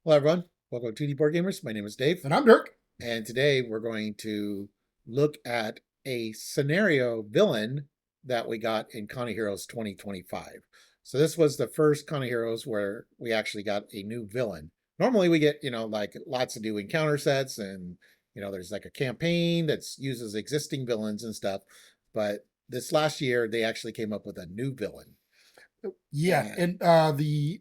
Hello, everyone. Welcome to 2D Board Gamers. My name is Dave, And I'm Dirk. and today we're going to look at a scenario villain that we got in Con of Heroes 2025. So this was the first Con of Heroes where we actually got a new villain. Normally we get, like lots of new encounter sets and, there's like a campaign that uses existing villains and stuff. But this last year they actually came up with a new villain. Yeah, And and the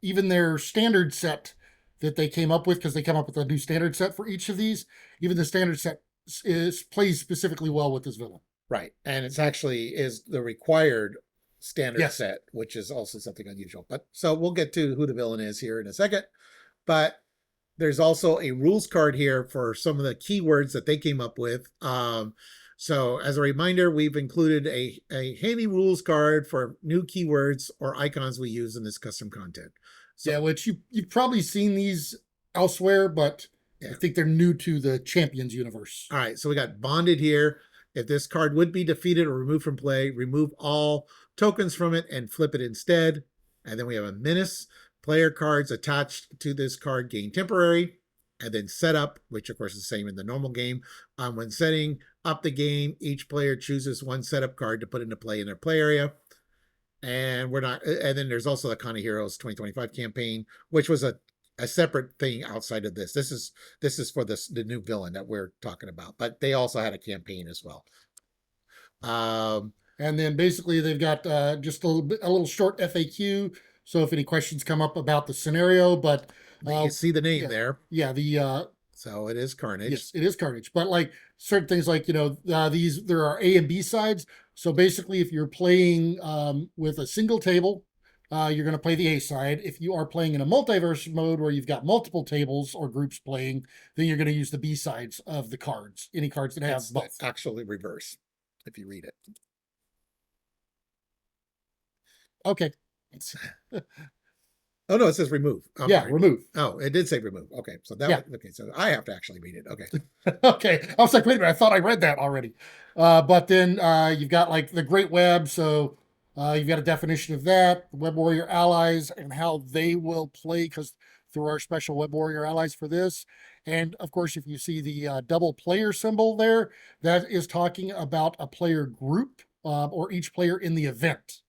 even their standard set that they came up with, because they come up with a new standard set for each of these. Even the standard set is plays specifically well with this villain. right. And it's actually is the required standard Yes. set, which is also something unusual. But so we'll get to who the villain is here in a second. But there's also a rules card here for some of the keywords that they came up with. So as a reminder, we've included a handy rules card for new keywords or icons we use in this custom content. So, Yeah, which you've probably seen these elsewhere, but yeah. I think they're new to the Champions universe. All right, so we got bonded here. If this card would be defeated or removed from play, remove all tokens from it and flip it instead. And then we have a menace. Player cards attached to this card gain temporary. And then setup, which of course is the same in the normal game. When setting up the game, each player chooses one setup card to put into play in their play area. And we're not, and then there's also the Con of Heroes 2025 campaign, which was a separate thing outside of this. This is for the new villain that we're talking about, but they also had a campaign as well. And then basically they've got just a little short FAQ. So if any questions come up about the scenario, but You see the name yeah, there. yeah, So it is Carnage. yes, it is Carnage. But like certain things, like these there are A and B sides. So basically, if you're playing with a single table, you're going to play the A side. If you are playing in a multiverse mode where you've got multiple tables or groups playing, then you're going to use the B sides of the cards. Any cards that have It's both. actually reverse if you read it. Okay. Oh no, it says remove. I'm Yeah, sorry. remove. Oh, it did say remove. Okay, so that Yeah. okay. So I have to actually read it. Okay. Okay. I was like, wait a minute, I thought I read that already. But then you've got like the Great Web. So you've got a definition of that, Web Warrior allies, and how they will play because through our special Web Warrior allies for this. And of course, if you see the double player symbol there, that is talking about a player group or each player in the event.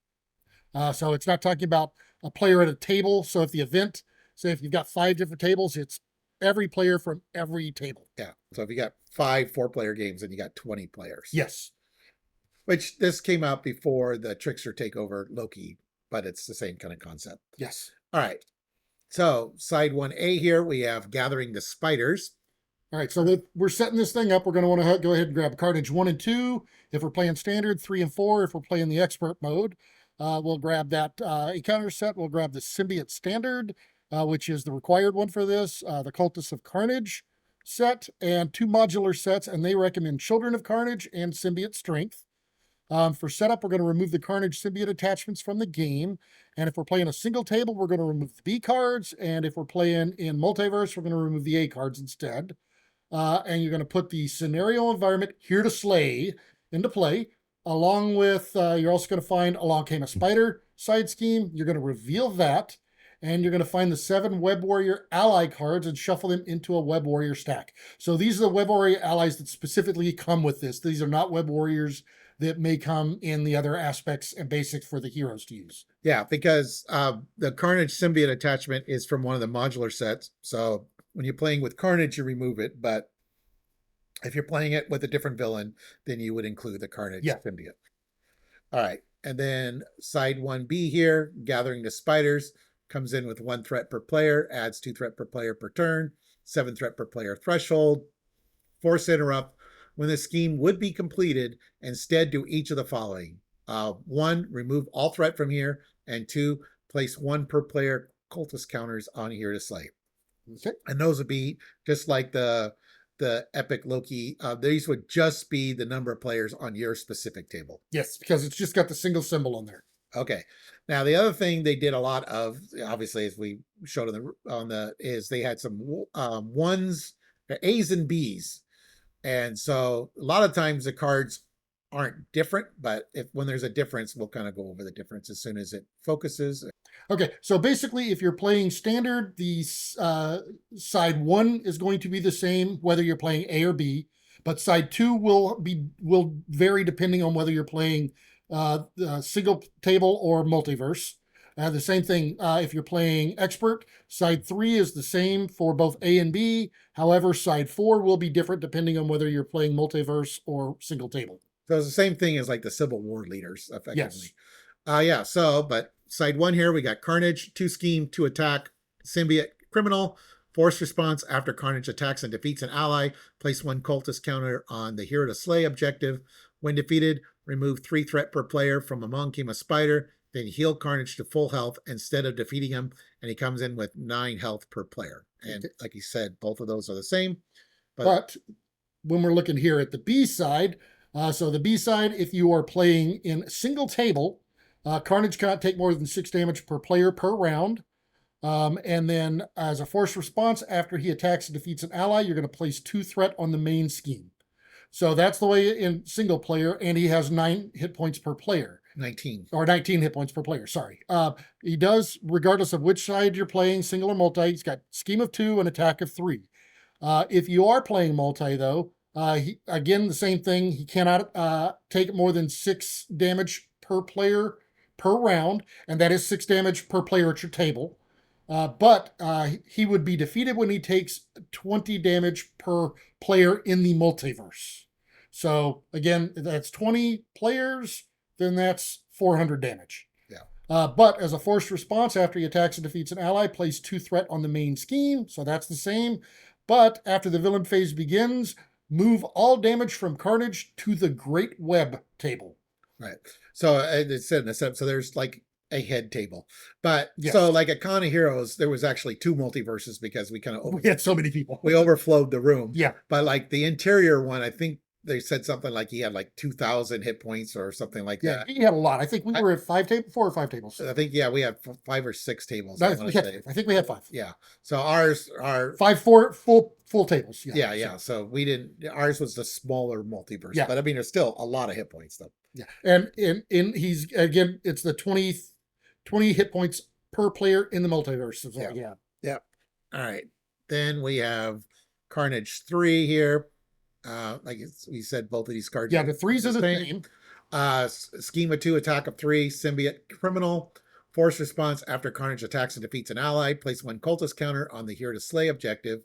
So it's not talking about a player at a table. So if the event, say if you've got 5 different tables, it's every player from every table. Yeah. So if you got 5 4-player games, then you got 20 players. Yes. Which this came out before the Trickster takeover Loki, but it's the same kind of concept. Yes. All right. So side 1A here, we have gathering the spiders. All right. So we're setting this thing up. We're going to want to go ahead and grab Carnage 1 and 2. If we're playing standard, 3 and 4. If we're playing the expert mode, we'll grab that encounter set. We'll grab the Symboite standard, which is the required one for this, the Cultist of Carnage set, and 2 modular sets. And they recommend Children of Carnage and Symboite Strength. For setup, we're going to remove the Carnage Symbiont attachments from the game. And if we're playing a single table, we're going to remove the B cards. And if we're playing in multiverse, we're going to remove the A cards instead. And you're going to put the scenario environment here to slay into play. Along with, you're also going to find Along Came a Spider side scheme. You're going to reveal that. And you're going to find the 7 Web Warrior ally cards and shuffle them into a Web Warrior stack. So these are the Web Warrior allies that specifically come with this. These are not Web Warriors that may come in the other aspects and basics for the heroes to use. Yeah, because the Carnage symbiote attachment is from one of the modular sets. So when you're playing with Carnage, you remove it. But if you're playing it with a different villain, then you would include the Carnage symbiote. All right. And then side 1B here, gathering the spiders, comes in with 1 threat per player, adds 2 threat per player per turn, 7 threat per player threshold, force interrupt. When the scheme would be completed, instead do each of the following. 1, remove all threat from here, and 2, place 1 per player cultist counters on here to slay. Okay. And those would be just like the epic Loki. These would just be the number of players on your specific table. Yes, because it's just got the single symbol on there. Okay. Now the other thing they did a lot of, obviously, as we showed is they had some ones, A's and B's, and so a lot of times the cards aren't different, but when there's a difference, we'll kind of go over the difference as soon as it focuses. Okay, so basically, if you're playing standard, the side 1 is going to be the same whether you're playing A or B, but side 2 will vary depending on whether you're playing single table or multiverse. The same thing if you're playing expert. Side 3 is the same for both A and B. However, side 4 will be different depending on whether you're playing multiverse or single table. So it's the same thing as like the Civil War leaders, effectively. Yes. Yeah. So, but side 1 here, we got Carnage, 2 scheme, 2 attack, symbiote criminal, force response after Carnage attacks and defeats an ally. Place 1 cultist counter on the hero to slay objective. When defeated, remove 3 threat per player from among Team of Spider. Then heal Carnage to full health instead of defeating him, and he comes in with 9 health per player. And like you said, both of those are the same. But when we're looking here at the B side, so the B side, if you are playing in single table, Carnage cannot take more than 6 damage per player per round. And then as a force response, after he attacks and defeats an ally, you're going to place 2 threat on the main scheme. So that's the way in single player, and he has 9 hit points per player. 19. Or 19 hit points per player, sorry. He does, regardless of which side you're playing, single or multi, he's got scheme of 2 and attack of 3. If you are playing multi, though, again, the same thing. He cannot take more than 6 damage per player per round, and that is 6 damage per player at your table. But he would be defeated when he takes 20 damage per player in the multiverse. So again, that's 20 players, then that's 400 damage. Yeah. But as a forced response, after he attacks and defeats an ally, place 2 threat on the main scheme. So that's the same. But after the villain phase begins, move all damage from Carnage to the Great Web table. Right. So it said in the setup, so there's like a head table. But Yes. so like at Con of Heroes, there was actually 2 multiverses because we kind of We had so many people. we overflowed the room. Yeah. But like the interior one, I think they said something like he had like 2,000 hit points or something like Yeah, that. he had a lot. I think we were at 4 or 5 tables. I think we had 5 or 6 tables. I think we had 5. Yeah. So ours are 5 full tables. Yeah. yeah. So we didn't. Ours was the smaller multiverse. Yeah. But I mean, there's still a lot of hit points though. Yeah. And in he's again, it's the 20 hit points per player in the multiverse. So, yeah. Yeah. All right. Then we have Carnage 3 here. Like we said, both of these cards. Yeah, the 3s are the same. Scheme of 2, attack of 3, symbiote criminal. Force response after Carnage attacks and defeats an ally. Place 1 cultist counter on the hero to slay objective.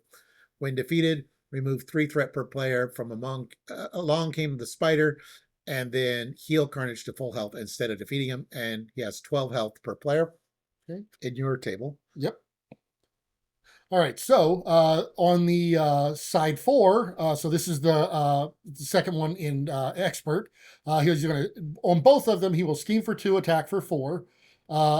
When defeated, remove 3 threat per player from among along came the spider, and then heal Carnage to full health instead of defeating him. And he has 12 health per player. Okay. In your table. Yep. All right, so on the side 4, so this is the second one in expert. He's going to, on both of them, he will scheme for 2, attack for 4.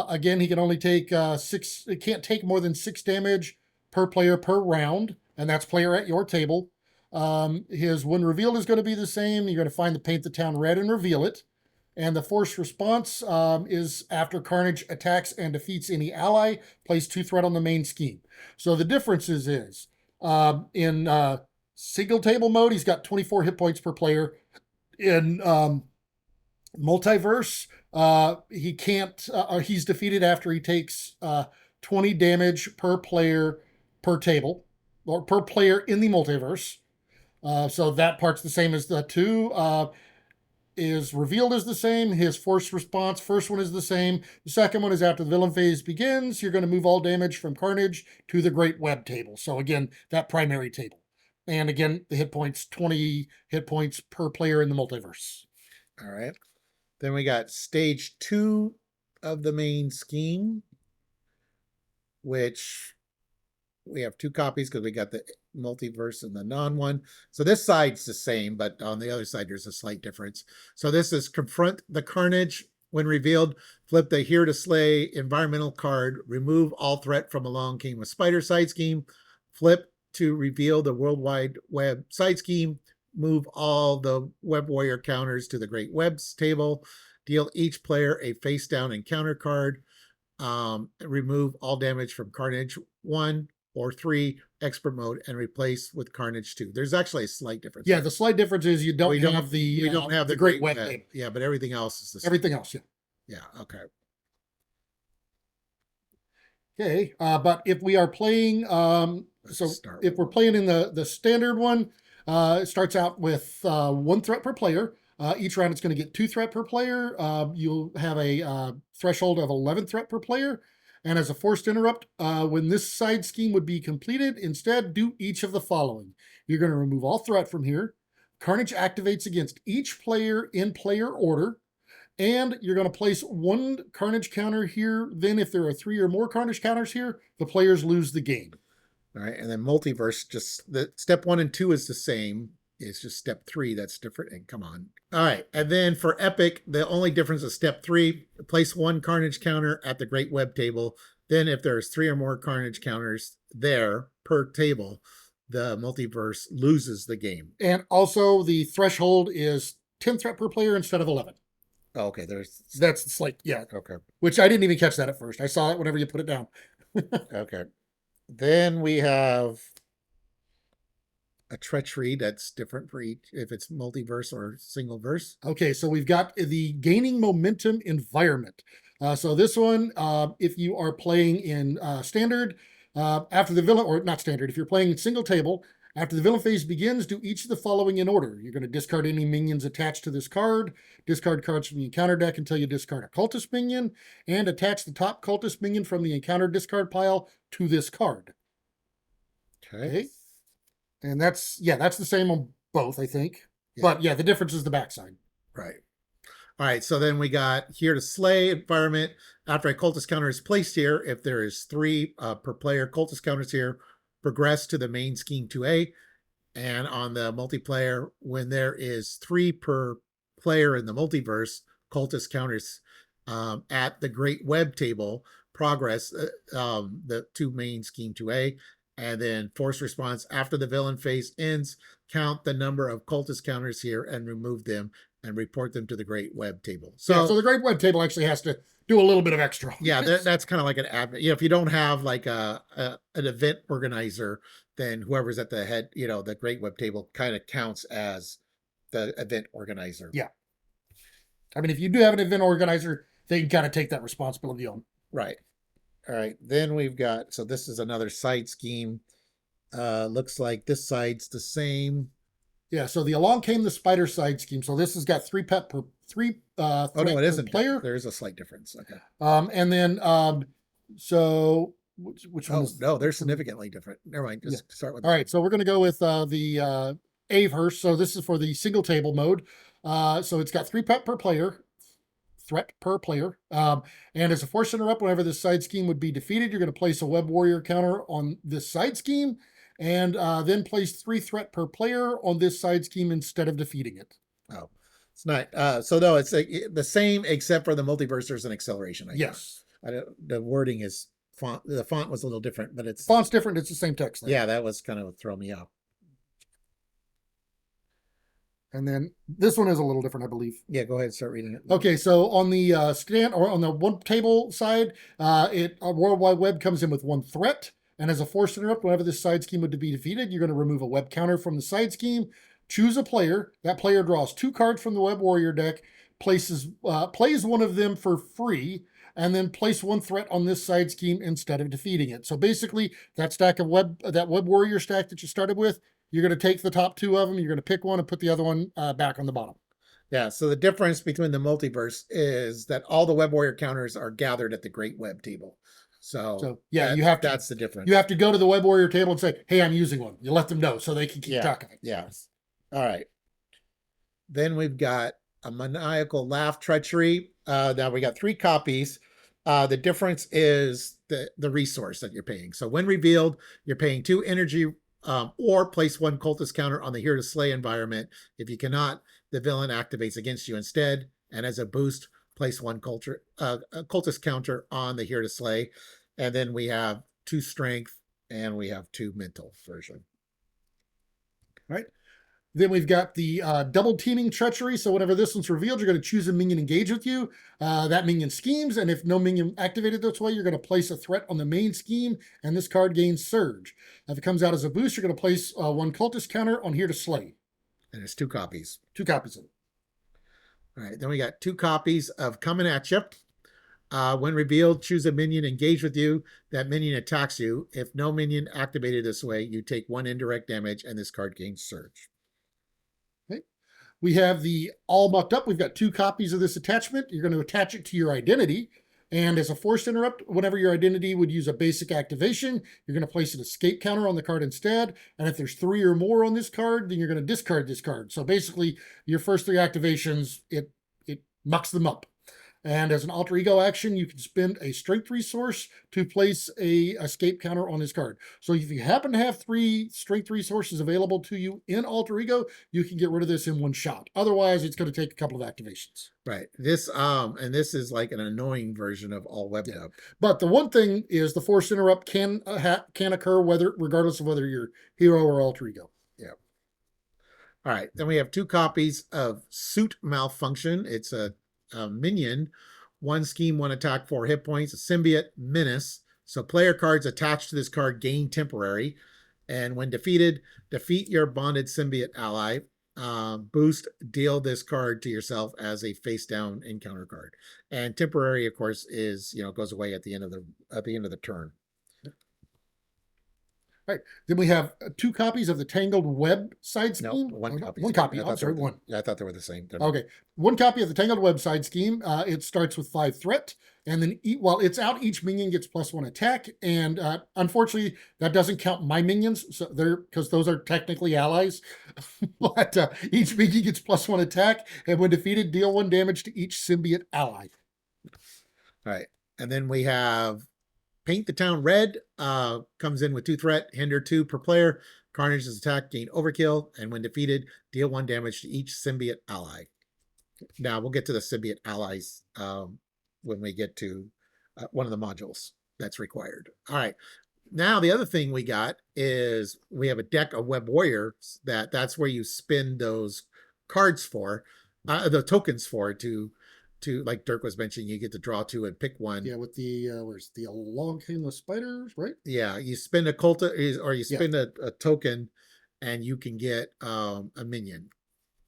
Again, he can only take 6, it can't take more than 6 damage per player per round, and that's player at your table. His when revealed is going to be the same. You're going to find the paint the town red and reveal it. And the force response is after Carnage attacks and defeats any ally, place 2 threat on the main scheme. So the differences is in single table mode, he's got 24 hit points per player. In multiverse, he can't, he's defeated after he takes 20 damage per player per table, or per player in the multiverse. So that part's the same as the 2. Is revealed as the same. His force response, first one is the same. The second one is after the villain phase begins, you're going to move all damage from Carnage to the Great Web table. So again, that primary table. And again, the hit points, 20 hit points per player in the multiverse. All right. Then we got stage 2 of the main scheme, which we have 2 copies because we got the multiverse and the non one. So this side's the same, but on the other side, there's a slight difference. So this is confront the Carnage. When revealed, flip the here to slay environmental card, remove all threat from along came a spider side scheme, flip to reveal the worldwide web side scheme, move all the web warrior counters to the great webs table, deal each player a face down encounter card, remove all damage from Carnage 1, or 3 expert mode and replace with Carnage 2. There's actually a slight difference. Yeah, the slight difference is you don't have we don't have the Great Web table. Yeah, but everything else is the same. Everything else, yeah. Yeah, okay. Okay, but if we are playing, so if we're playing in the standard one, it starts out with 1 threat per player. Each round it's going to get 2 threat per player. You'll have a threshold of 11 threat per player. And as a forced interrupt, when this side scheme would be completed, instead do each of the following. You're going to remove all threat from here. Carnage activates against each player in player order. And you're going to place 1 Carnage counter here. Then if there are 3 or more Carnage counters here, the players lose the game. All right, and then multiverse, just the step 1 and 2 is the same. It's just step 3 that's different. And come on. All right, and then for epic, the only difference is step 3. Place 1 Carnage counter at the Great Web table. Then if there's 3 or more Carnage counters there per table, the multiverse loses the game. And also the threshold is 10 threat per player instead of 11. Oh, okay, that's like, yeah. Okay. Which I didn't even catch that at first. I saw it whenever you put it down. Okay. Then we have a treachery that's different for each, if it's multiverse or single verse. Okay, so we've got the gaining momentum environment. So this one, if you are playing in standard, after the villain, or not standard, if you're playing single table, after the villain phase begins, do each of the following in order. You're going to discard any minions attached to this card, discard cards from the encounter deck until you discard a cultist minion, and attach the top cultist minion from the encounter discard pile to this card. Okay. And that's the same on both, I think. Yeah. But yeah, the difference is the backside. Right. All right, so then we got here to slay environment. After a cultist counter is placed here, if there is 3 per player cultist counters here, progress to the main scheme 2A. And on the multiplayer, when there is 3 per player in the multiverse, cultist counters at the Great Web table, progress the 2 main scheme 2A. And then force response after the villain phase ends, count the number of cultist counters here and remove them and report them to the Great Web table. So the Great Web table actually has to do a little bit of extra. Yeah, that's kind of like an admin. If you don't have like an event organizer, then whoever's at the head, the Great Web table kind of counts as the event organizer. Yeah. I mean, if you do have an event organizer, they can kind of take that responsibility on. Right. All right. Then we've got, so this is another side scheme. Looks like this side's the same. Yeah, so the Along Came the Spider side scheme. So this has got 3 pet per 3 oh no, it isn't player. There is a slight difference. Okay. And then so which one? No, they're significantly different. Never mind. Just start with. All right, so we're going to go with the Aveverse. So this is for the single table mode. So it's got 3 pet per player. Threat per player. And as a force interrupt, whenever this side scheme would be defeated, you're going to place a Web Warrior counter on this side scheme, and then place 3 threat per player on this side scheme instead of defeating it. Oh, it's not. So no, it's the same except for the multiverse. There's an acceleration. Yes. The wording is the font was a little different, but it's font's different. It's the same text. Though. Yeah, that was kind of throw me off. And then this one is a little different, I believe. Yeah, go ahead and start reading it. Okay, so on the stand or on the one table side, World Wide Web comes in with 1 threat, and as a forced interrupt, whenever this side scheme would be defeated, you're going to remove a web counter from the side scheme, choose a player. That player draws 2 cards from the Web Warrior deck, plays one of them for free, and then place 1 threat on this side scheme instead of defeating it. So basically, that Web Warrior stack that you started with, you're going to take the top 2 of them, you're going to pick one and put the other one back on the bottom. Yeah, so the difference between the multiverse is that all the Web Warrior counters are gathered at the Great Web table. So yeah, that's the difference. You have to go to the Web Warrior table and say, hey, I'm using one. You let them know so they can keep track of it. Yes. All right. Then we've got a Maniacal Laugh Treachery. Now we got 3 copies. The difference is the resource that you're paying. So when revealed, you're paying 2 energy or place 1 cultist counter on the Here to Slay environment. If you cannot, the villain activates against you instead. And as a boost, place 1 cultist counter on the Here to Slay. And then we have 2 strength and we have 2 mental version. Right. Then we've got the double teaming treachery. So whenever this one's revealed, you're going to choose a minion engage with you. That minion schemes, and if no minion activated this way, you're going to place a threat on the main scheme, and this card gains surge. If it comes out as a boost, you're going to place one cultist counter on here to slay. And there's 2 copies. 2 copies of it. All right, then we got 2 copies of Coming At You. When revealed, choose a minion engage with you. That minion attacks you. If no minion activated this way, you take 1 indirect damage, and this card gains surge. Okay. We have the All Mucked Up. We've got 2 copies of this attachment. You're going to attach it to your identity. And as a forced interrupt, whenever your identity would use a basic activation, you're going to place an escape counter on the card instead. And if there's 3 or more on this card, then you're going to discard this card. So basically, your first 3 activations, it mucks them up. And as an alter ego action, you can spend a strength resource to place a escape counter on this card. So if you happen to have 3 strength resources available to you in alter ego, you can get rid of this in 1 shot. Otherwise, it's going to take a couple of activations. Right. This and this is like an annoying version of all webbed up. But the one thing is the forced interrupt can occur regardless of whether you're hero or alter ego. Yeah. All right. Then we have 2 copies of Suit Malfunction. It's a minion, 1 scheme, 1 attack, 4 hit points, a symbiote, menace. So player cards attached to this card gain temporary. And when defeated, defeat your bonded symbiote ally. Boost, deal this card to yourself as a face down encounter card. And temporary, of course, is goes away at the end of the turn. Right. Then we have 2 copies of the Tangled Web side scheme. No, 1 copy. 1 copy. I'm sorry, 1. Yeah, I thought they were the same. Okay. 1 copy of the Tangled Web side scheme. It starts with 5 threat. And then while it's out, each minion gets +1 attack. And unfortunately, that doesn't count my minions. So because those are technically allies. But each minion gets +1 attack. And when defeated, deal 1 damage to each symbiote ally. All right. And then we have Paint the Town Red, comes in with 2 threat, hinder 2 per player. Carnage's attack, gain overkill, and when defeated, deal 1 damage to each symbiote ally. Now, we'll get to the symbiote allies when we get to one of the modules that's required. All right. Now, the other thing we got is we have a deck of Web Warriors that's where you spin those cards for, the tokens for to like Dirk was mentioning, you get to draw 2 and pick 1. Yeah, with the where's the long tailless spiders, right? Yeah, you spin a cultist or you spin a token, and you can get a minion.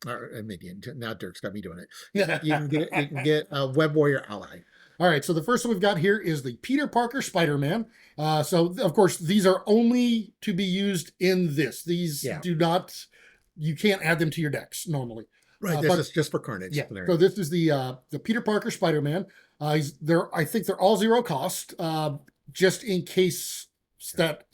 Or a minion. Now Dirk's got me doing it. You can get a Web Warrior ally. All right, so the first one we've got here is the Peter Parker Spider-Man. So of course these are only to be used in this. These do not. You can't add them to your decks normally. Right, this is just for Carnage. Yeah. So this is the Peter Parker Spider-Man. I think they're all 0 cost, just in case that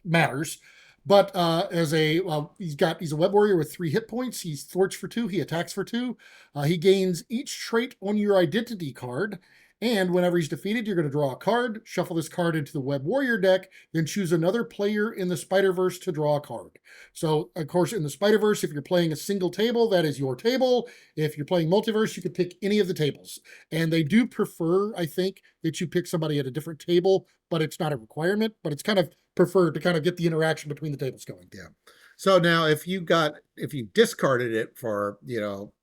matters. But he's a Web Warrior with 3 hit points. He's thwarts for 2. He attacks for 2. He gains each trait on your identity card. And whenever he's defeated, you're going to draw a card, shuffle this card into the Web Warrior deck, then choose another player in the Spider-Verse to draw a card. So, of course, in the Spider-Verse, if you're playing a single table, that is your table. If you're playing Multiverse, you could pick any of the tables. And they do prefer, I think, that you pick somebody at a different table, but it's not a requirement, but it's kind of preferred to kind of get the interaction between the tables going. Yeah. So now if you discarded it for,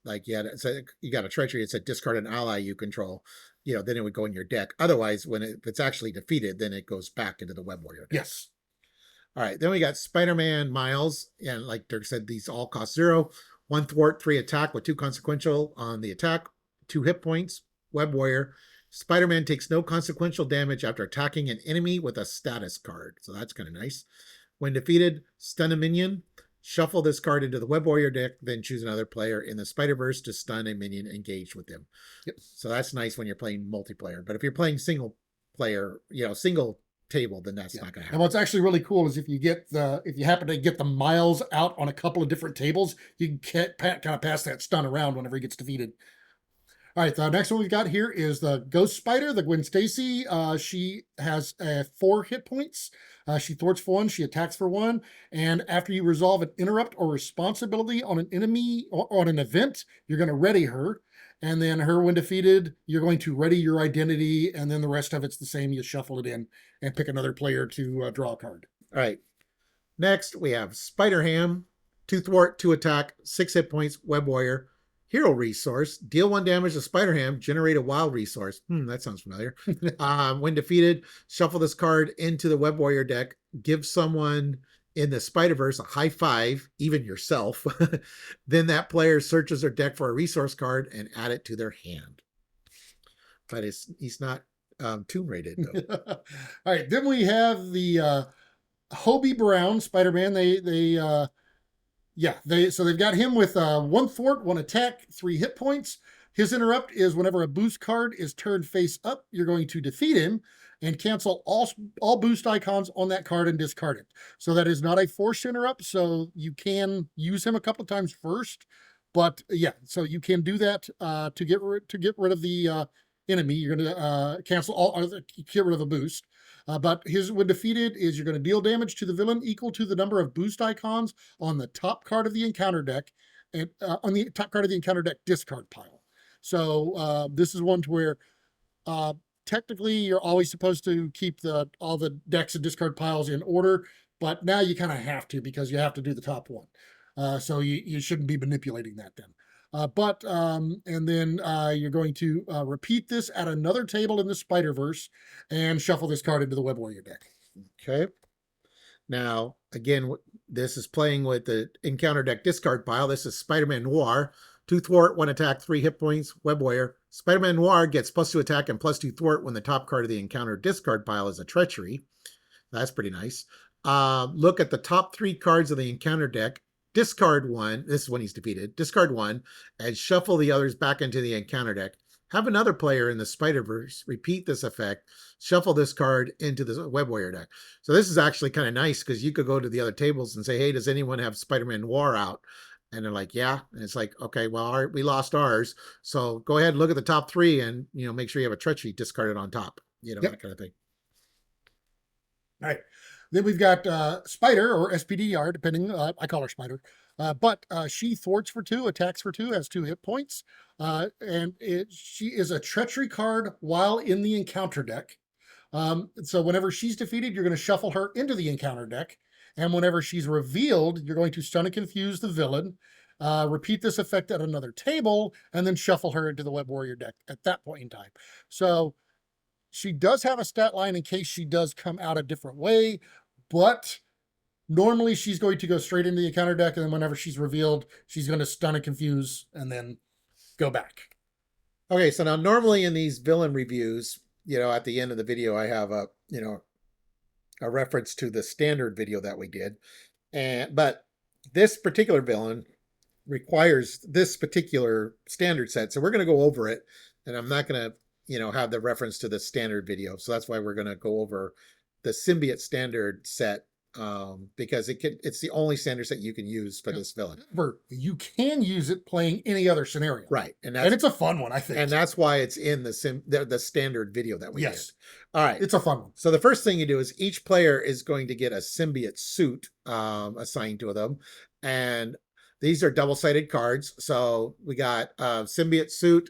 like you got a treachery, it said discard an ally you control, then it would go in your deck. Otherwise, if it's actually defeated, then it goes back into the Web Warrior deck. Yes. All right. Then we got Spider-Man Miles. And like Dirk said, these all cost 0. 1 thwart, 3 attack with 2 consequential on the attack, 2 hit points, Web Warrior. Spider-Man takes no consequential damage after attacking an enemy with a status card. So that's kind of nice. When defeated, stun a minion. Shuffle this card into the Web Warrior deck, then choose another player in the Spider-Verse to stun a minion engaged with them. Yep. So that's nice when you're playing multiplayer. But if you're playing single player, single table, then that's not going to happen. And what's actually really cool is if you happen to get the Miles out on a couple of different tables, you can kind of pass that stun around whenever he gets defeated. All right, the next one we've got here is the Ghost Spider, the Gwen Stacy. She has 4 hit points. She thwarts for 1, she attacks for 1, and after you resolve an interrupt or responsibility on an enemy or on an event, you're going to ready her. And then when defeated, you're going to ready your identity, and then the rest of it's the same. You shuffle it in and pick another player to draw a card. All right. Next, we have Spider-Ham. 2 thwart, 2 attack, 6 hit points, web warrior. Hero resource, deal 1 damage to Spider Ham, generate a wild resource. That sounds familiar. When defeated, shuffle this card into the web warrior deck, give someone in the Spider-Verse a high five, even yourself. Then that player searches their deck for a resource card and add it to their hand. But he's not tomb rated though. All right, then we have the Hobie Brown Spider-Man. So they've got him with 1 thwart, 1 attack, 3 hit points. His interrupt is whenever a boost card is turned face up, you're going to defeat him and cancel all boost icons on that card and discard it. So that is not a forced interrupt, so you can use him a couple of times first. But yeah, so you can do that to get rid of the enemy. You're going to cancel get rid of a boost. But when defeated is you're going to deal damage to the villain equal to the number of boost icons on the top card of the encounter deck, and on the top card of the encounter deck discard pile. So this is one to where technically you're always supposed to keep all the decks and discard piles in order, but now you kind of have to because you have to do the top one. So you shouldn't be manipulating that then. And then you're going to repeat this at another table in the Spider-Verse and shuffle this card into the Web Warrior deck. Okay. Now, again, this is playing with the encounter deck discard pile. This is Spider-Man Noir. 2 thwart, 1 attack, 3 hit points, web warrior. Spider-Man Noir gets +2 attack and +2 thwart when the top card of the encounter discard pile is a treachery. That's pretty nice. Look at the top 3 cards of the encounter deck. Discard 1. This is when he's defeated. Discard 1 and shuffle the others back into the encounter deck. Have another player in the Spider-Verse repeat this effect. Shuffle this card into the Web Warrior deck. So this is actually kind of nice because you could go to the other tables and say, hey, does anyone have Spider-Man Noir out? And they're like, yeah. And it's like, okay, well, we lost ours. So go ahead and look at the top 3 and, make sure you have a treachery discarded on top. That kind of thing. All right. Then we've got Spider, or SPDR, depending. I call her Spider. But she thwarts for 2, attacks for 2, has 2 hit points. She is a treachery card while in the encounter deck. So whenever she's defeated, you're going to shuffle her into the encounter deck. And whenever she's revealed, you're going to stun and confuse the villain. Repeat this effect at another table, and then shuffle her into the Web Warrior deck at that point in time. So she does have a stat line in case she does come out a different way, but normally she's going to go straight into the encounter deck, and then whenever she's revealed, she's going to stun and confuse and then go back. Okay, so now normally in these villain reviews, at the end of the video, I have a reference to the standard video that we did. But this particular villain requires this particular standard set. So we're going to go over it, and I'm not going to have the reference to the standard video. So that's why we're going to go over the Symbiote standard set because it's the only standard set you can use for this villain. You can use it playing any other scenario. Right. And it's a fun one, I think. And that's why it's in the standard video that we did. All right. It's a fun one. So the first thing you do is each player is going to get a symbiote suit assigned to them. And these are double-sided cards. So we got symbiote suit,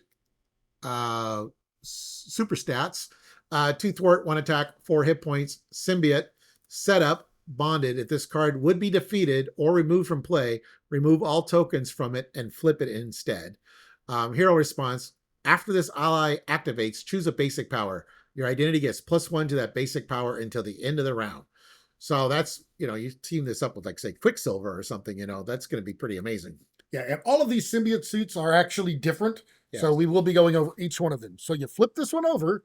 super stats, 2 thwart, 1 attack, 4 hit points, symbiote, setup, bonded. If this card would be defeated or removed from play, remove all tokens from it and flip it instead. Hero response, after this ally activates, choose a basic power. Your identity gets +1 to that basic power until the end of the round. So that's, you team this up with, like, say, Quicksilver or something, that's going to be pretty amazing. Yeah, and all of these symbiote suits are actually different. Yes. So we will be going over each one of them. So you flip this one over,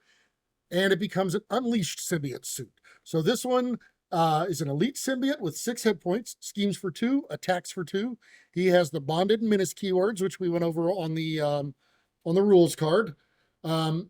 and it becomes an unleashed symbiote suit. So this one is an elite symbiote with 6 hit points, schemes for 2, attacks for 2. He has the bonded and menace keywords, which we went over on the rules card. So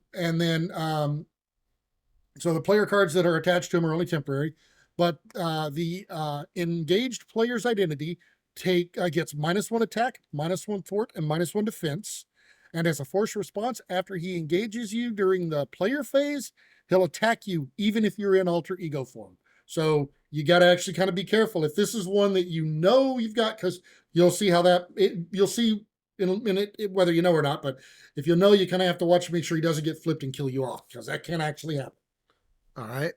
the player cards that are attached to him are only temporary, but the engaged player's identity gets -1 attack, -1 thwart, and -1 defense. And as a force response, after he engages you during the player phase, he'll attack you even if you're in alter ego form. So you got to actually kind of be careful if this is one that you've got, because you'll see how you'll see in a minute whether you know or not. But if you kind of have to watch, make sure he doesn't get flipped and kill you off, because that can actually happen. All right.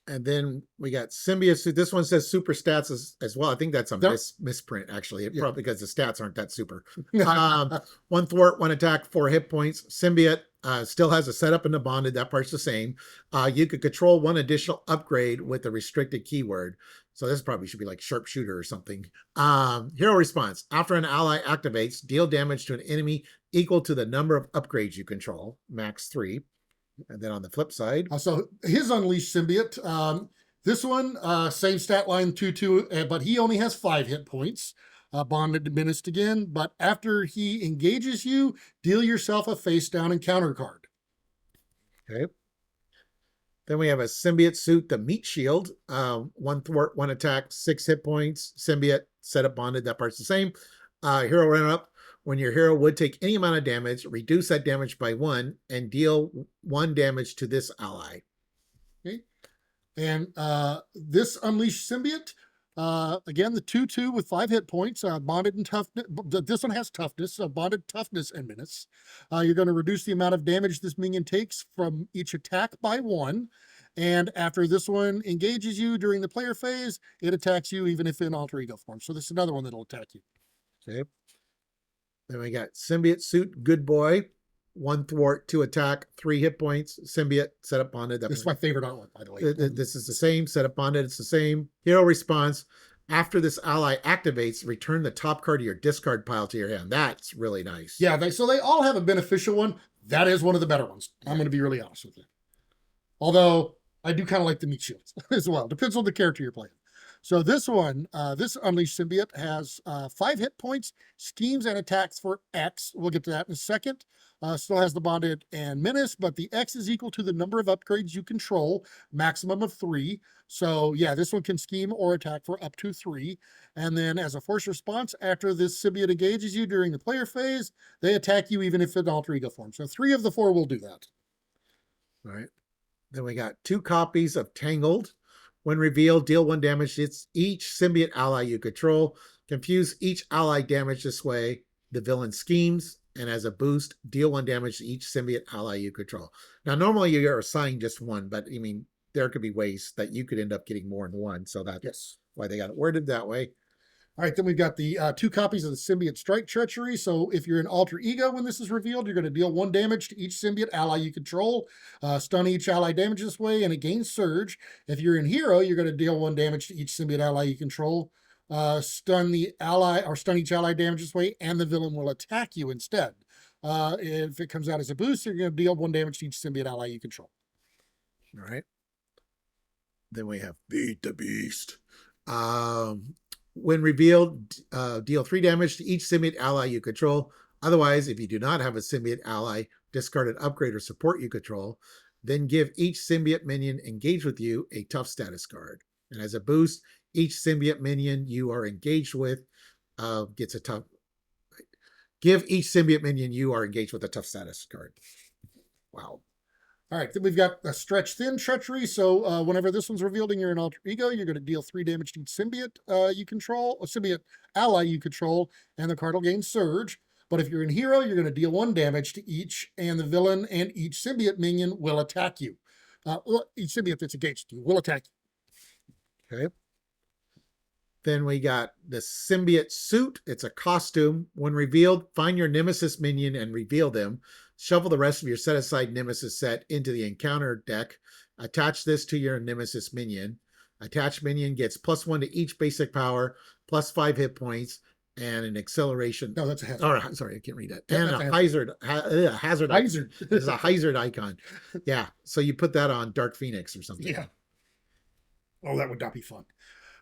And then we got Symbiote Suit. This one says super stats as well. I think that's a misprint, actually. Probably because the stats aren't that super. One thwart, one attack, 4 hit points. Symbiote still has a setup and a bonded. That part's the same. You could control 1 additional upgrade with a restricted keyword. So this probably should be like sharpshooter or something. Hero response. After an ally activates, deal damage to an enemy equal to the number of upgrades you control, max 3. And then on the flip side, so his Unleashed Symbiote, this one, same stat line 2/2, but he only has 5 hit points. Bonded diminished again, but after he engages you, deal yourself a face down encounter card. Okay. Then we have a Symbiote Suit, the Meat Shield. 1 thwart, 1 attack, 6 hit points. Symbiote, setup bonded, that part's the same. Hero run up. When your hero would take any amount of damage, reduce that damage by 1 and deal 1 damage to this ally. Okay. And this Unleashed Symbiote, again, the 2/2 with 5 hit points, bonded and toughness. This one has toughness, bonded toughness and menace. You're going to reduce the amount of damage this minion takes from each attack by 1. And after this one engages you during the player phase, it attacks you even if in alter ego form. So this is another one that'll attack you. Okay. Then we got Symbiote Suit, Good Boy. 1 thwart, 2 attack, 3 hit points. Symbiote, setup bonded. This is my favorite artwork, by the way. This is the same. Setup bonded, it's the same. Hero response. After this ally activates, return the top card of your discard pile to your hand. That's really nice. Yeah, so they all have a beneficial one. That is one of the better ones. I'm going to be really honest with you. Although, I do kind of like the Meat Shields as well. Depends on the character you're playing. So this one, this Unleashed Symbiote has 5 hit points, schemes and attacks for X. We'll get to that in a second. Still has the bonded and menace, but the X is equal to the number of upgrades you control, maximum of 3. So yeah, this one can scheme or attack for up to 3. And then as a force response, after this symbiote engages you during the player phase, they attack you even if in alter ego form. So 3 of the 4 will do that. All right. Then we got 2 copies of Tangled. When revealed, deal 1 damage to each symbiote ally you control. Confuse each ally damage this way. The villain schemes, and as a boost, deal 1 damage to each symbiote ally you control. Now, normally you're assigned just 1, but I mean, there could be ways that you could end up getting more than 1. So that's why they got it worded that way. All right, then we've got the 2 copies of the Symbiote Strike Treachery. So if you're in Alter Ego when this is revealed, you're going to deal 1 damage to each symbiote ally you control, stun each ally damage this way, and it gains Surge. If you're in Hero, you're going to deal 1 damage to each symbiote ally you control, stun each ally damage this way, and the villain will attack you instead. If it comes out as a boost, you're going to deal 1 damage to each symbiote ally you control. All right. Then we have Beat the Beast. When revealed, deal 3 damage to each symbiote ally you control. Otherwise, if you do not have a symbiote ally, discard an upgrade or support you control. Then give each symbiote minion engaged with you a tough status card. And as a boost, each symbiote minion you are engaged with gets a tough. Give each symbiote minion you are engaged with a tough status card. Wow. All right, then we've got a Stretch Thin Treachery. So whenever this one's revealed and you're in Alter Ego, you're going to deal 3 damage to each symbiote you control, a symbiote ally you control, and the card will gain Surge. But if you're in Hero, you're going to deal 1 damage to each, and the villain and each symbiote minion will attack you. Each symbiote that's engaged you will attack you. Okay. Then we got the Symbiote Suit. It's a costume. When revealed, find your Nemesis minion and reveal them. Shuffle the rest of your set-aside Nemesis set into the encounter deck. Attach this to your Nemesis minion. Attached minion gets +1 to each basic power, +5 hit points, and an acceleration. No, that's a hazard. Oh, sorry, I can't read that. Yeah, and a hazard. Hazard. It's a hazard icon. Yeah, so you put that on Dark Phoenix or something. Yeah. Oh, that would not be fun.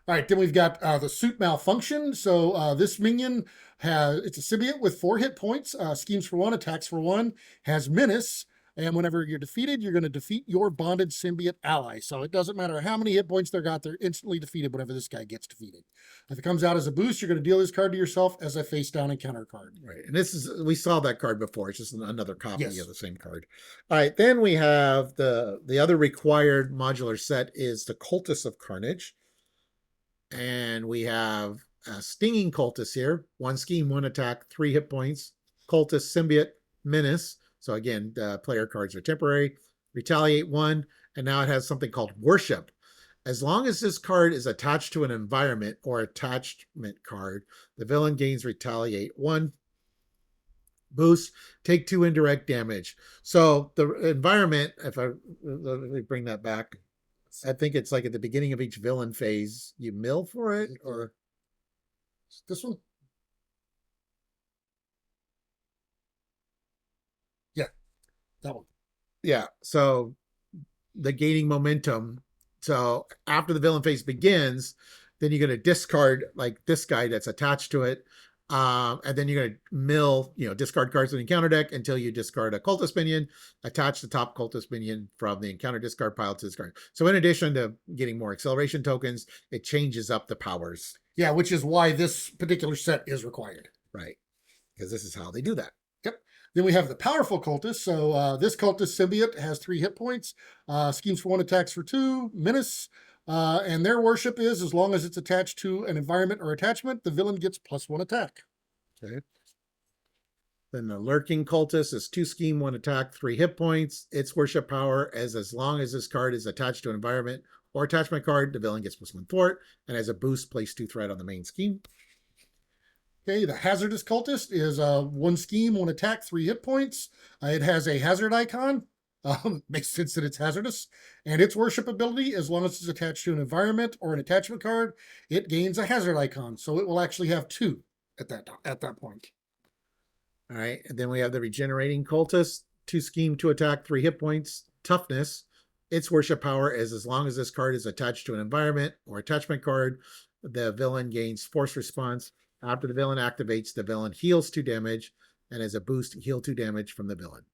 All right, then we've got the Suit Malfunction. So this minion it's a symbiote with 4 hit points, schemes for 1, attacks for 1, has menace, and whenever you're defeated, you're going to defeat your bonded symbiote ally. So it doesn't matter how many hit points they're instantly defeated whenever this guy gets defeated. If it comes out as a boost, you're going to deal this card to yourself as a face down encounter card. Right, and we saw that card before. It's just another copy of the same card. All right, then we have the other required modular set is the Cultist of Carnage. And we have a Stinging Cultist here. 1 scheme, 1 attack, 3 hit points. Cultist, Symbiote, Menace. So again, the player cards are temporary. Retaliate 1. And now it has something called Worship. As long as this card is attached to an environment or attachment card, the villain gains retaliate 1 boost, take 2 indirect damage. So the environment, if I let me bring that back, I think it's like at the beginning of each villain phase, you mill for it, or this one. Yeah, that one. yeah. So the gaining momentum. So after the villain phase begins, then you're going to discard like this guy that's attached to it. And then you're going to mill, discard cards in the encounter deck until you discard a cultist minion, attach the top cultist minion from the encounter discard pile to this card. So in addition to getting more acceleration tokens, it changes up the powers. Yeah, which is why this particular set is required. Right. Because this is how they do that. Yep. Then we have the powerful cultist. So this cultist symbiote has 3 hit points, schemes for 1, attacks for 2, menace. And their worship is, as long as it's attached to an environment or attachment, the villain gets +1 attack. Okay. Then the lurking cultist is 2 scheme, 1 attack, 3 hit points. Its worship power is as long as this card is attached to an environment or attachment card, the villain gets +1 for it. And as a boost, place 2 threat on the main scheme. Okay, the hazardous cultist is 1 scheme, 1 attack, 3 hit points. It has a hazard icon. Makes sense that it's hazardous. And its worship ability, as long as it's attached to an environment or an attachment card, it gains a hazard icon. So it will actually have 2 at that point. All right. And then we have the regenerating cultist, 2 scheme, 2 attack, 3 hit points, toughness. Its worship power is as long as this card is attached to an environment or attachment card, the villain gains force response. After the villain activates, the villain heals 2 damage, and as a boost, heal 2 damage from the villain.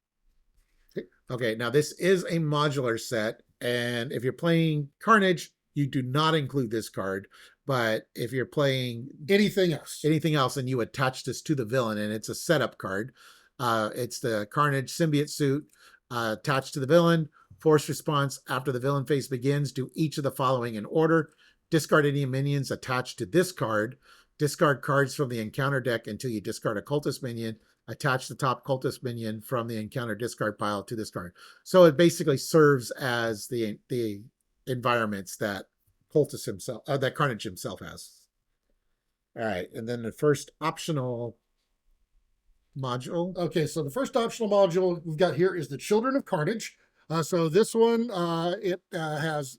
Okay, now this is a modular set, and if you're playing Carnage, you do not include this card. But if you're playing anything else, and you attach this to the villain, and it's a setup card, it's the Carnage symbiote suit attached to the villain. Force response after the villain phase begins, do each of the following in order. Discard any minions attached to this card. Discard cards from the encounter deck until you discard a cultist minion. Attach the top cultist minion from the encounter discard pile to this card. So it basically serves as the environments that cultist himself, that Carnage himself has. All right, and then the first optional module. Okay, so the first optional module we've got here is the Children of Carnage. So this one, it has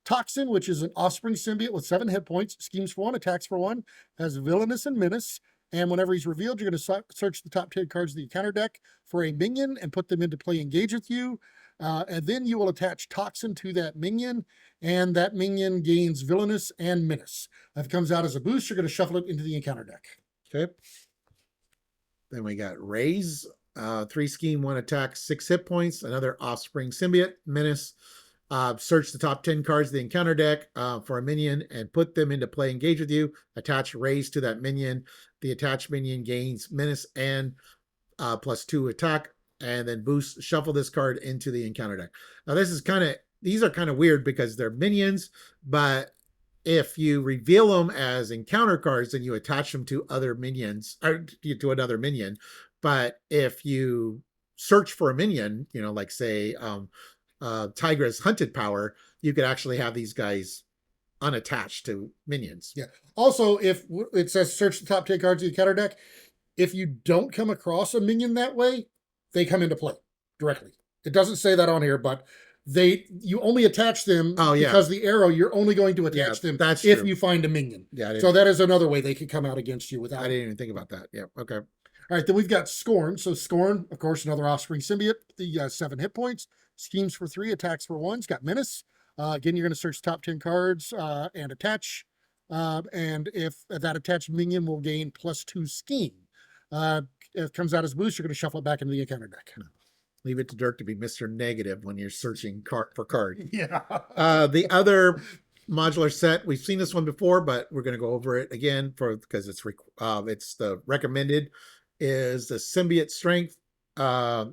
Toxin, which is an offspring symbiote with 7 hit points, schemes for 1, attacks for 1, has villainous and menace. And whenever he's revealed, you're going to search the top 10 cards of the encounter deck for a minion and put them into play engage with you. And then you will attach Toxin to that minion, and that minion gains villainous and menace. If it comes out as a boost, you're going to shuffle it into the encounter deck. Okay. Then we got Raise, 3 scheme, 1 attack, 6 hit points, another offspring symbiote, menace. Search the top 10 cards of the encounter deck for a minion and put them into play engage with you. Attach Raise to that minion. The attached minion gains menace and +2 attack, and then boost, shuffle this card into the encounter deck. Now these are kind of weird because they're minions, but if you reveal them as encounter cards, then you attach them to other minions, or to another minion. But if you search for a minion, like say Tigra's hunted power, you could actually have these guys unattached to minions. Yeah. Also, if it says search the top 10 cards of the encounter deck, if you don't come across a minion that way, they come into play directly. It doesn't say that on here, but you only attach them because the arrow, you're only going to attach them if true. You find a minion. Yeah, so that is another way they could come out against you without. I didn't even think about that. Yeah. Okay. All right, then we've got Scorn. So Scorn, of course, another offspring symbiote. The 7 hit points, schemes for 3, attacks for 1. It's got menace. Again, you're going to search the top 10 cards and attach. And if that attached minion will gain +2 scheme. If it comes out as boost, you're going to shuffle it back into the encounter deck. Leave it to Dirk to be Mr. Negative when you're searching for card. Yeah. The other modular set, we've seen this one before, but we're going to go over it again because it's the recommended, is the Symbiote Strength.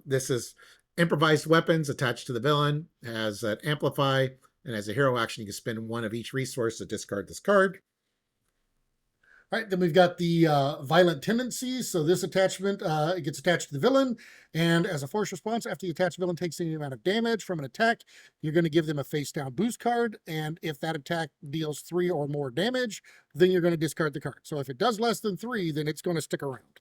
This is improvised weapons attached to the villain, has an amplify, and as a hero action, you can spend 1 of each resource to discard this card. All right, then we've got the violent tendencies. So this attachment, it gets attached to the villain, and as a force response, after the attached villain takes any amount of damage from an attack, you're going to give them a face down boost card, and if that attack deals 3 or more damage, then you're going to discard the card. So if it does less than 3, then it's going to stick around.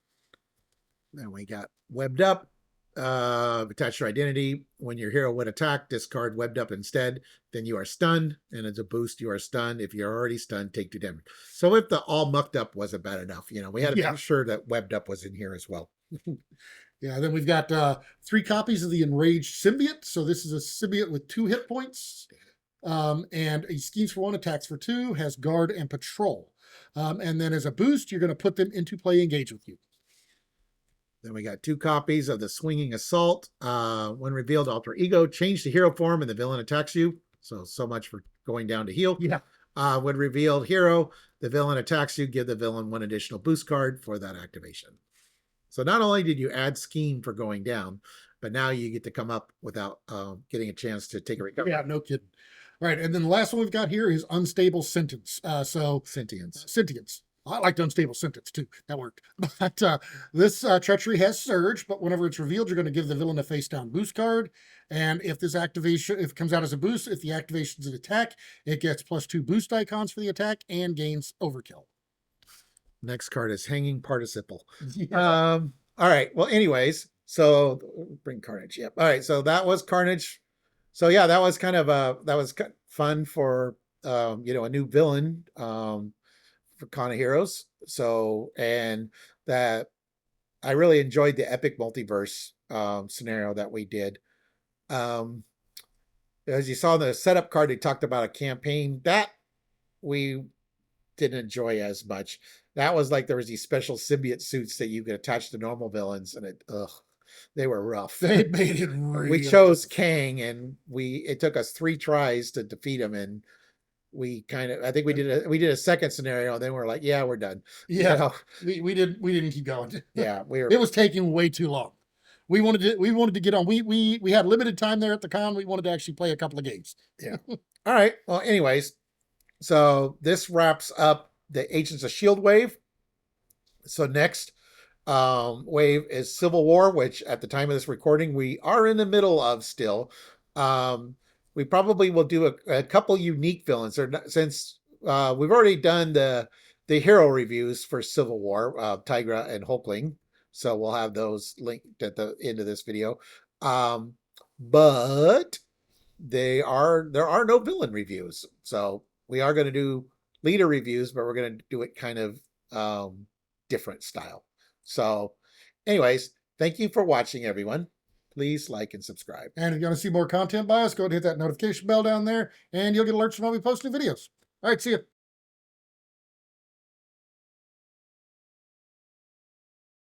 Then we got webbed up. Attached to identity. When your hero would attack, discard webbed up instead. Then you are stunned, and as a boost, you are stunned. If you're already stunned, take 2 damage. So if the all mucked up wasn't bad enough, we had to make sure that webbed up was in here as well. Yeah, then we've got 3 copies of the Enraged Symbiote. So this is a symbiote with 2 hit points. And he schemes for 1, attacks for 2, has guard and patrol. And then as a boost, you're going to put them into play engage with you. Then we got 2 copies of the Swinging Assault. When revealed, alter ego, change to hero form, and the villain attacks you. So much for going down to heal. Yeah. When revealed hero, the villain attacks you. Give the villain 1 additional boost card for that activation. So not only did you add scheme for going down, but now you get to come up without getting a chance to take a recovery. Yeah, no kidding. All right, and then the last one we've got here is Unstable Sentence. Sentience. I liked Unstable Sentence too. That worked. But this treachery has surge, but whenever it's revealed, you're going to give the villain a face down boost card. And if this activation, if it comes out as a boost, if the activation is an attack, it gets +2 boost icons for the attack and gains overkill. Next card is Hanging Participle. Yeah. All right. Well, anyways, so bring Carnage. Yep. All right. So that was Carnage. So yeah, that was kind of fun for a new villain for Con of Heroes. So, and that I really enjoyed the epic multiverse scenario that we did. As you saw in the setup card, they talked about a campaign that we didn't enjoy as much. That was like there was these special symbiote suits that you could attach to normal villains, and they were rough. They made it real. We chose Kang, and it took us 3 tries to defeat him, and I think we did a second scenario, and then we're like, yeah, we're done. Yeah, we didn't keep going. Yeah, it was taking way too long. We wanted to get on. We had limited time there at the con. We wanted to actually play a couple of games. Yeah. All right. Well, anyways, so this wraps up the Agents of S.H.I.E.L.D. wave. So next wave is Civil War, which at the time of this recording, we are in the middle of still. We probably will do a couple unique villains, since we've already done the hero reviews for Civil War, Tigra and Hulkling. So we'll have those linked at the end of this video. But there are no villain reviews. So we are going to do leader reviews, but we're going to do it kind of different style. So anyways, thank you for watching, everyone. Please like and subscribe. And if you want to see more content by us, go ahead and hit that notification bell down there, and you'll get alerts when we post new videos. All right, see you.